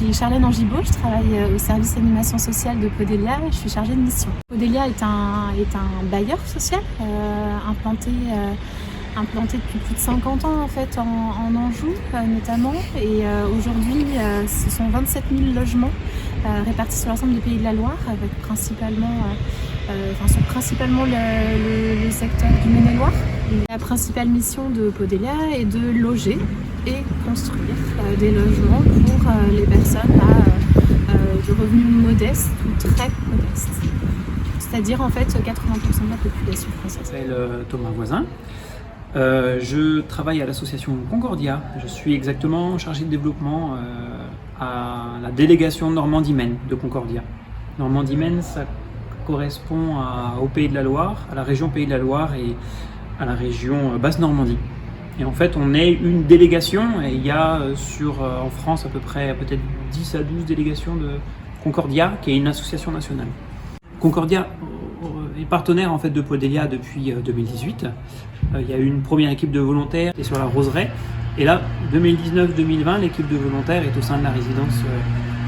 suis Charlène Angibaud, je travaille au service animation sociale de Podelia et je suis chargée de mission. Podelia est un bailleur social implanté depuis plus de 50 ans en fait en Anjou notamment, et aujourd'hui ce sont 27 000 logements répartis sur l'ensemble du Pays de la Loire, avec principalement le secteur du Maine-et-Loire. La principale mission de Podelia est de loger et construire des logements pour les personnes de revenus modestes ou très modestes, c'est-à-dire en fait 80% de la population française. Je m'appelle Thomas Voisin. Je travaille à l'association Concordia. Je suis exactement chargé de développement à la délégation Normandie-Maine de Concordia. Normandie-Maine, ça correspond au Pays de la Loire, à la région Pays de la Loire et à la région Basse-Normandie. Et en fait, on est une délégation et il y a en France à peu près peut-être 10 à 12 délégations de Concordia, qui est une association nationale. Concordia est partenaire en fait de Podelia depuis 2018. Il y a eu une première équipe de volontaires qui est sur la Roseraie. Et là, 2019-2020, l'équipe de volontaires est au sein de la résidence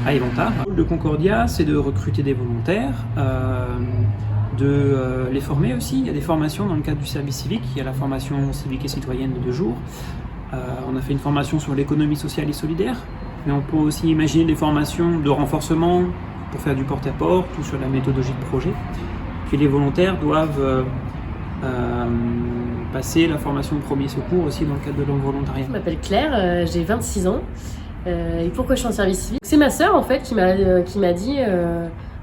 à Éventard. Le rôle de Concordia, c'est de recruter des volontaires, de les former aussi. Il y a des formations dans le cadre du service civique. Il y a la formation civique et citoyenne de 2 jours. On a fait une formation sur l'économie sociale et solidaire. Mais on peut aussi imaginer des formations de renforcement pour faire du porte-à-porte ou sur la méthodologie de projet. Puis les volontaires doivent passer la formation de premier secours aussi dans le cadre de leur volontariat. Je m'appelle Claire, j'ai 26 ans. Et pourquoi je suis en service civique? C'est ma sœur en fait qui m'a dit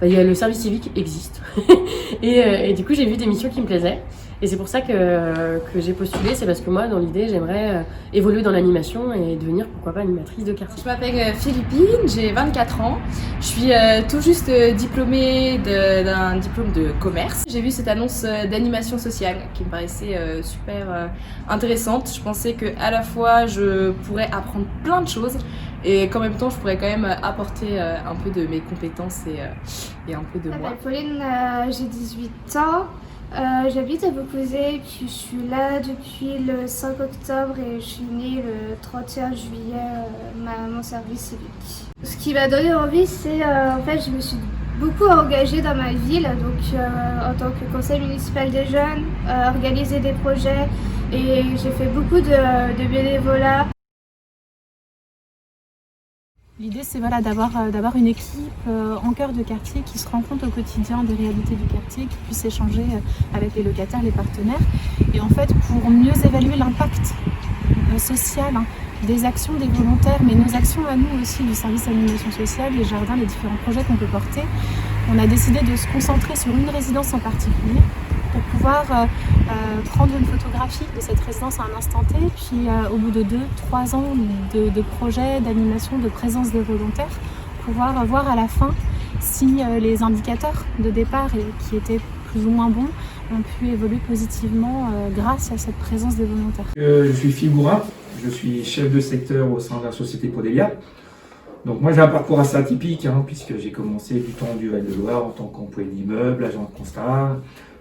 le service civique existe. et du coup j'ai vu des missions qui me plaisaient. Et c'est pour ça que j'ai postulé, c'est parce que moi, dans l'idée, j'aimerais évoluer dans l'animation et devenir, pourquoi pas, animatrice de quartier. Je m'appelle Philippine, j'ai 24 ans. Je suis tout juste diplômée d'un diplôme de commerce. J'ai vu cette annonce d'animation sociale qui me paraissait super intéressante. Je pensais qu'à la fois, je pourrais apprendre plein de choses et qu'en même temps, je pourrais quand même apporter un peu de mes compétences et un peu de moi. Pauline, j'ai 18 ans. J'habite à Beaucausé, puis je suis là depuis le 5 octobre et je suis née le 31 juillet mon service civique. Ce qui m'a donné envie, c'est en fait je me suis beaucoup engagée dans ma ville, donc en tant que conseil municipal des jeunes, organiser des projets, et j'ai fait beaucoup de bénévolat. L'idée, c'est d'avoir une équipe en cœur de quartier qui se rend compte au quotidien des réalités du quartier, qui puisse échanger avec les locataires, les partenaires, et en fait pour mieux évaluer l'impact social des actions des volontaires, mais nos actions à nous aussi du service animation sociale, les jardins, les différents projets qu'on peut porter. On a décidé de se concentrer sur une résidence en particulier pour pouvoir prendre une photographie de cette résidence à un instant T, puis au bout de 2-3 ans de projets, d'animation, de présence des volontaires, pouvoir voir à la fin si les indicateurs de départ, qui étaient plus ou moins bons, ont pu évoluer positivement grâce à cette présence des volontaires. Je suis Philippe Gourin, je suis chef de secteur au sein de la société Podelia. Donc moi j'ai un parcours assez atypique, puisque j'ai commencé du temps du Val-de-Loire en tant qu'employé d'immeuble, agent de constat,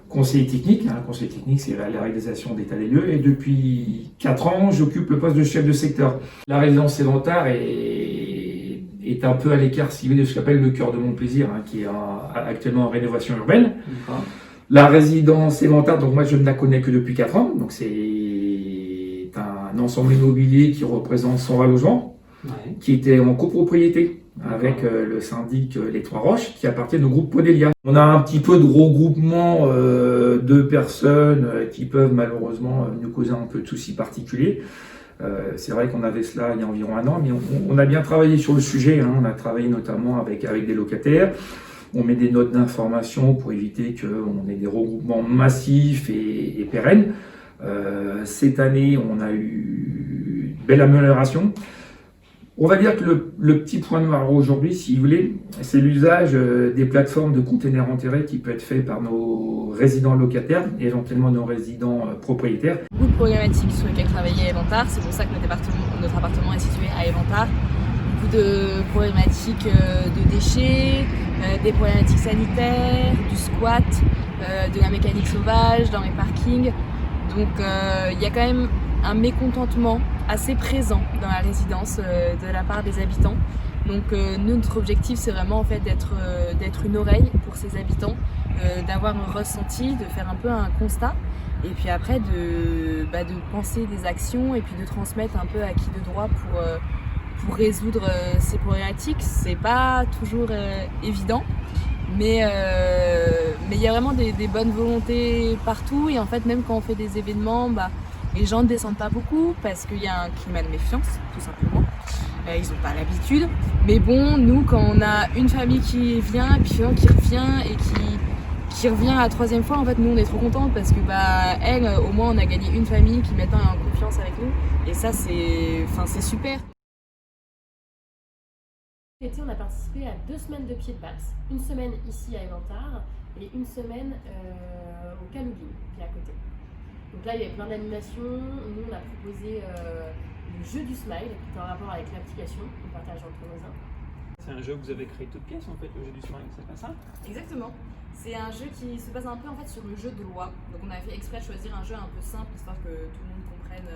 conseiller technique. Conseiller technique, c'est la réalisation d'état des lieux. Et depuis 4 ans, j'occupe le poste de chef de secteur. La résidence Éventard est un peu à l'écart de ce qu'appelle le cœur de mon plaisir, qui est actuellement en rénovation urbaine. La résidence Éventard, donc moi je ne la connais que depuis 4 ans. Donc c'est un ensemble immobilier qui représente 120 logements, qui était en copropriété avec le syndic Les Trois Roches, qui appartiennent au groupe Podelia. On a un petit peu de regroupement de personnes qui peuvent malheureusement nous causer un peu de soucis particuliers. C'est vrai qu'on avait cela il y a environ 1 an, mais on a bien travaillé sur le sujet. On a travaillé notamment avec des locataires. On met des notes d'information pour éviter qu'on ait des regroupements massifs et pérennes. Cette année, on a eu une belle amélioration. On va dire que le petit point noir aujourd'hui, si vous voulez, c'est l'usage des plateformes de containers enterrés qui peut être fait par nos résidents locataires et éventuellement nos résidents propriétaires. Beaucoup de problématiques sur lesquelles travailler à Éventard, c'est pour ça que notre appartement est situé à Éventard. Beaucoup de problématiques de déchets, des problématiques sanitaires, du squat, de la mécanique sauvage dans les parkings. Donc il y a quand même un mécontentement assez présent dans la résidence de la part des habitants. Donc notre objectif c'est vraiment en fait d'être une oreille pour ces habitants, d'avoir un ressenti, de faire un peu un constat et puis après de penser des actions et puis de transmettre un peu à qui de droit pour résoudre ces problématiques. C'est pas toujours évident, mais il y a vraiment des bonnes volontés partout et en fait même quand on fait des événements, les gens ne descendent pas beaucoup parce qu'il y a un climat de méfiance tout simplement. Ils n'ont pas l'habitude, mais bon, nous quand on a une famille qui vient et puis une qui revient et qui revient à la troisième fois, en fait nous on est trop contents parce que elle, au moins on a gagné une famille qui maintenant est en confiance avec nous et ça c'est super. Cet été, on a participé à 2 semaines de pied de batte, une semaine ici à Éventard et une semaine au Caloguine, qui est à côté. Donc là, il y avait plein d'animations. Nous, on a proposé le jeu du smile, qui est en rapport avec l'application qu'on partage entre voisins. C'est un jeu que vous avez créé toute pièce en fait, le jeu du smile, c'est pas ça? Exactement. C'est un jeu qui se base un peu en fait sur le jeu de loi. Donc on a fait exprès de choisir un jeu un peu simple, histoire que tout le monde comprenne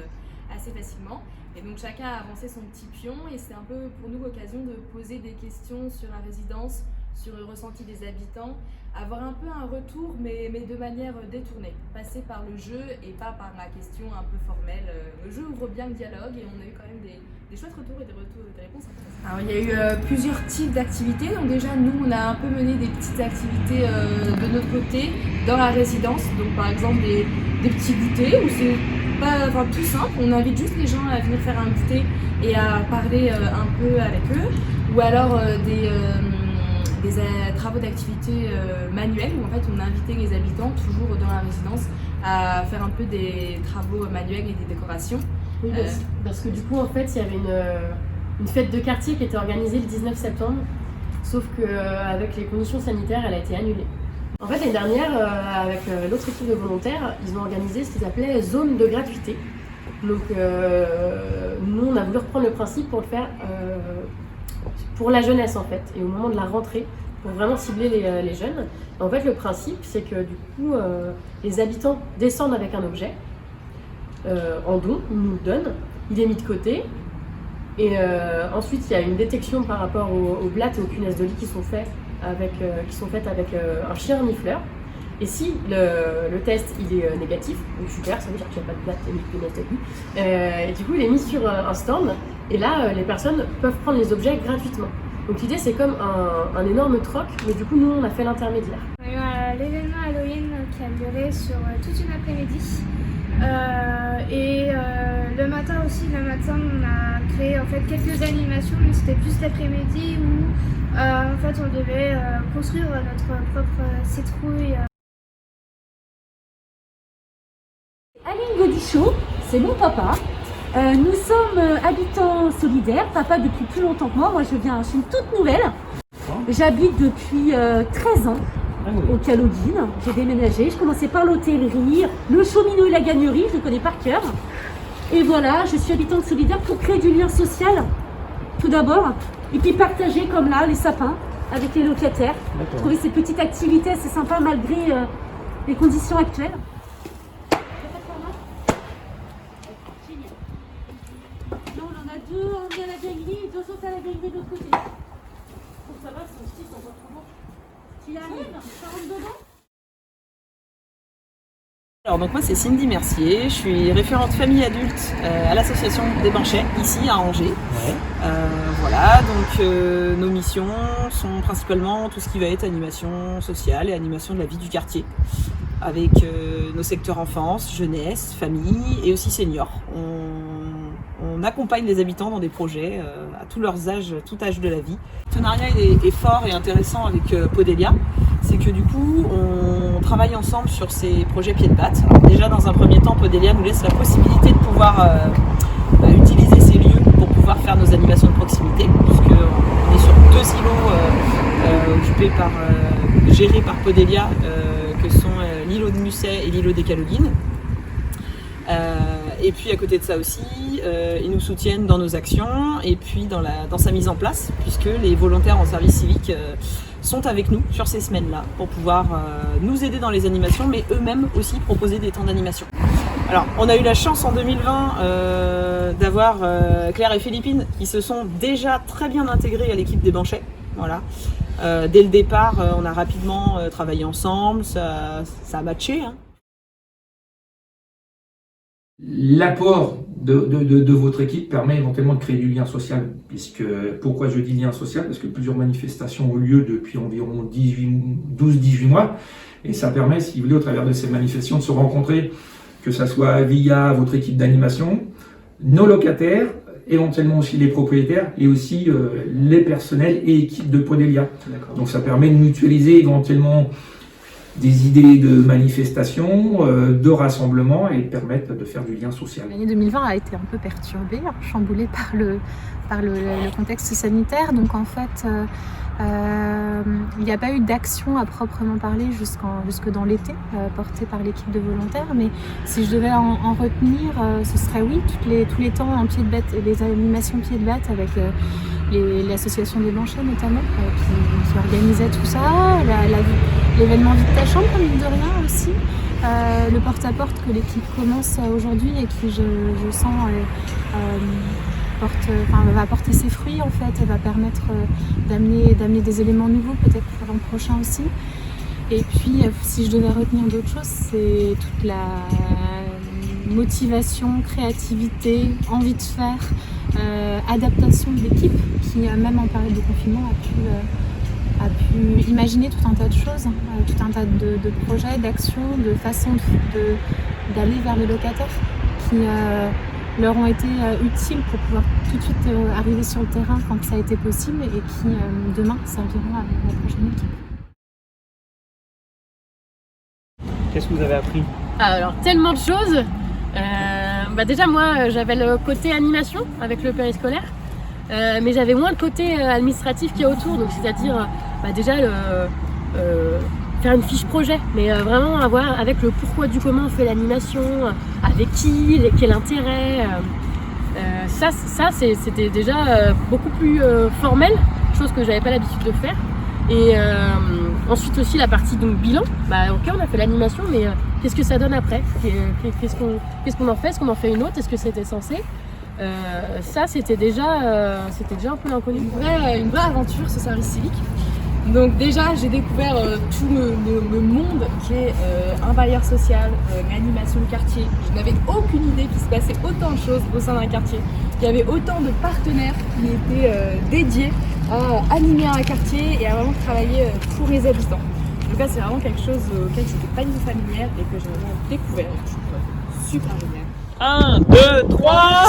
assez facilement. Et donc chacun a avancé son petit pion et c'est un peu pour nous l'occasion de poser des questions sur la résidence, sur le ressenti des habitants, avoir un peu un retour mais de manière détournée, passer par le jeu et pas par la question un peu formelle. Le jeu ouvre bien le dialogue et on a eu quand même des chouettes retours et des réponses intéressantes. Alors il y a eu plusieurs types d'activités. Donc déjà nous on a un peu mené des petites activités de notre côté dans la résidence. Donc par exemple des petits goûters où c'est tout simple, on invite juste les gens à venir faire un goûter et à parler un peu avec eux, ou alors des travaux d'activité manuels où en fait on a invité les habitants toujours dans la résidence à faire un peu des travaux manuels et des décorations. Oui, parce que du coup en fait il y avait une fête de quartier qui était organisée le 19 septembre, sauf qu'avec les conditions sanitaires elle a été annulée. En fait, l'année dernière, avec l'autre équipe de volontaires, ils ont organisé ce qu'ils appelaient zone de gratuité. Donc, nous, on a voulu reprendre le principe pour le faire pour la jeunesse, en fait, et au moment de la rentrée, pour vraiment cibler les jeunes. Et en fait, le principe, c'est que du coup, les habitants descendent avec un objet en don, ils nous le donnent, il est mis de côté. Et ensuite, il y a une détection par rapport aux blattes et aux punaises de lit qui sont faites avec un chien renifleur. Et si le test il est négatif, donc super, ça veut dire qu'il n'y a pas de blattes et de punaises de lit. Et du coup, il est mis sur un stand. Et là, les personnes peuvent prendre les objets gratuitement. Donc l'idée, c'est comme un énorme troc, mais du coup, nous, on a fait l'intermédiaire. On a eu l'événement Halloween qui a duré sur toute une après-midi. Le matin aussi, on a créé en fait quelques animations, mais c'était plus l'après-midi où en fait on devait construire notre propre citrouille. Aline Godichaud, c'est mon papa. Nous sommes habitants solidaires, papa depuis plus longtemps que moi. Moi je suis une toute nouvelle. J'habite depuis 13 ans. Au Caloguine, j'ai déménagé, je commençais par l'hôtellerie, le cheminot et la gagnerie, je le connais par cœur. Et voilà, je suis habitante solidaire pour créer du lien social, tout d'abord, et puis partager comme là les sapins avec les locataires. Trouver ces petites activités assez sympas malgré les conditions actuelles. Là on en a 2, on est à la gagnerie et 2 autres à la gagnerie de l'autre côté. Pour savoir si on se sent trop bon. Il arrive, ça rentre dedans. Alors donc moi c'est Cindy Mercier, je suis référente famille adulte à l'association des Banchets ici à Angers. Ouais. Voilà, donc nos missions sont principalement tout ce qui va être animation sociale et animation de la vie du quartier avec nos secteurs enfance, jeunesse, famille et aussi seniors. On accompagne les habitants dans des projets à tous leurs âges, tout âge de la vie. Le partenariat est fort et intéressant avec Podelia. C'est que du coup, on travaille ensemble sur ces projets pied de batte. Alors déjà, dans un premier temps, Podelia nous laisse la possibilité de pouvoir utiliser ces lieux pour pouvoir faire nos animations de proximité, puisqu'on est sur 2 silos gérés par Podelia, que sont l'îlot de Musset et l'îlot des Caloguines. Et puis à côté de ça aussi, ils nous soutiennent dans nos actions et puis dans sa mise en place, puisque les volontaires en service civique sont avec nous sur ces semaines-là pour pouvoir nous aider dans les animations, mais eux-mêmes aussi proposer des temps d'animation. Alors, on a eu la chance en 2020 d'avoir Claire et Philippine qui se sont déjà très bien intégrées à l'équipe des Banchets. Voilà. Dès le départ, on a rapidement travaillé ensemble, ça a matché. Hein. L'apport de votre équipe permet éventuellement de créer du lien social. Pourquoi je dis lien social? Parce que plusieurs manifestations ont lieu depuis environ 12-18 mois. Et ça permet, si vous voulez, au travers de ces manifestations, de se rencontrer, que ça soit via votre équipe d'animation, nos locataires, éventuellement aussi les propriétaires et aussi les personnels et équipes de Podelia. Donc ça permet de mutualiser éventuellement des idées de manifestation, de rassemblement et de permettre de faire du lien social. L'année 2020 a été un peu perturbée, chamboulée par le contexte sanitaire. Donc en fait, il n'y a pas eu d'action à proprement parler jusque dans l'été, portée par l'équipe de volontaires. Mais si je devais en retenir, ce serait oui, tous les temps en pied de bête, les animations pied de bête avec l'association des Banchets notamment, qui organisait tout ça, l'événement Vite ta chambre, mine de rien aussi, le porte-à-porte que l'équipe commence aujourd'hui et qui, je sens, va porter ses fruits en fait, et va permettre d'amener des éléments nouveaux peut-être pour l'an prochain aussi. Et puis si je devais retenir d'autres choses, c'est toute la motivation, créativité, envie de faire, adaptation de l'équipe qui même en période de confinement a pu imaginer tout un tas de choses, tout un tas de projets, d'actions, de façons d'aller vers les locataires qui leur ont été utiles pour pouvoir tout de suite arriver sur le terrain quand ça a été possible et qui demain serviront à la prochaine équipe. Qu'est-ce que vous avez appris? Alors, tellement de choses. Déjà, moi, j'avais le côté animation avec le périscolaire, mais j'avais moins le côté administratif qu'il y a autour. Donc, c'est-à-dire, déjà, faire une fiche projet, mais vraiment avoir avec le pourquoi du comment on fait l'animation, avec qui, quel intérêt. C'était déjà beaucoup plus formel, chose que j'avais pas l'habitude de faire. Et ensuite aussi la partie donc bilan. Ok, on a fait l'animation, mais qu'est-ce que ça donne après? Qu'est-ce qu'on en fait? Est-ce qu'on en fait une autre? Est-ce que c'était censé? C'était déjà un peu l'inconnu. Une vraie aventure, ce service civique. Donc déjà, j'ai découvert tout le monde qui est un bailleur social, une animation de quartier. Je n'avais aucune idée qu'il se passait autant de choses au sein d'un quartier. Il y avait autant de partenaires qui étaient dédiés à animer un quartier et à vraiment travailler pour les habitants. En tout cas, c'est vraiment quelque chose auquel je n'étais pas du tout familière et que j'ai vraiment découvert. Je trouve super génial. 1, 2, 3...